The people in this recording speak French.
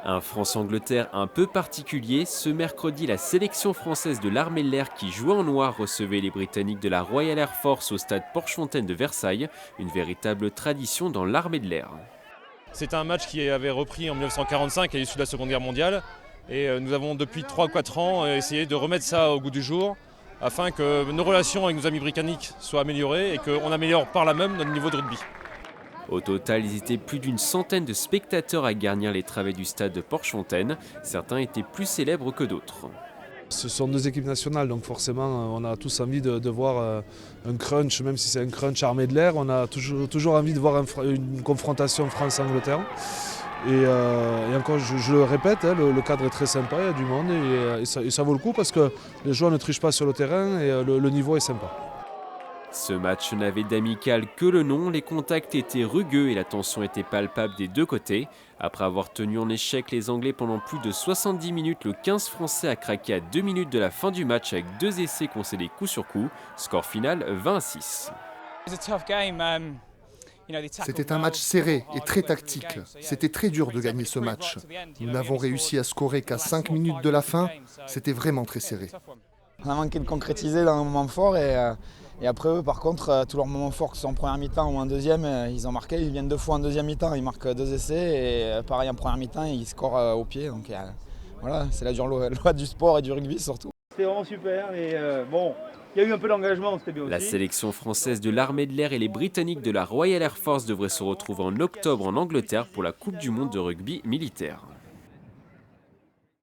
Un France-Angleterre un peu particulier, ce mercredi la sélection française de l'armée de l'air qui jouait en noir recevait les Britanniques de la Royal Air Force au stade Porchefontaine de Versailles, une véritable tradition dans l'armée de l'air. C'est un match qui avait repris en 1945 à l'issue de la Seconde Guerre mondiale et nous avons depuis 3 ou 4 ans essayé de remettre ça au goût du jour afin que nos relations avec nos amis britanniques soient améliorées et qu'on améliore par là même notre niveau de rugby. Au total, ils étaient plus d'une centaine de spectateurs à garnir les travées du stade de Porchefontaine. Certains étaient plus célèbres que d'autres. Ce sont deux équipes nationales, donc forcément on a tous envie de voir un crunch, même si c'est un crunch armée de l'air, on a toujours envie de voir une confrontation France-Angleterre. Et encore, je le répète, le cadre est très sympa, il y a du monde et ça vaut le coup parce que les joueurs ne trichent pas sur le terrain et le niveau est sympa. Ce match n'avait d'amical que le nom, les contacts étaient rugueux et la tension était palpable des deux côtés. Après avoir tenu en échec les Anglais pendant plus de 70 minutes, le 15 français a craqué à 2 minutes de la fin du match avec 2 essais concédés coup sur coup. Score final 20-6. C'était un match serré et très tactique. C'était très dur de gagner ce match. Nous n'avons réussi à scorer qu'à 5 minutes de la fin. C'était vraiment très serré. On a manqué de concrétiser dans un moment fort et après eux par contre tous leurs moments forts que ce soit en première mi-temps ou en deuxième ils ont marqué, ils viennent 2 fois en deuxième mi-temps, ils marquent 2 essais et pareil en première mi-temps ils scorent au pied donc voilà c'est la dure loi du sport et du rugby surtout. C'était vraiment super et bon, il y a eu un peu d'engagement, c'était bien aussi. La sélection française de l'armée de l'air et les Britanniques de la Royal Air Force devraient se retrouver en octobre en Angleterre pour la Coupe du monde de rugby militaire.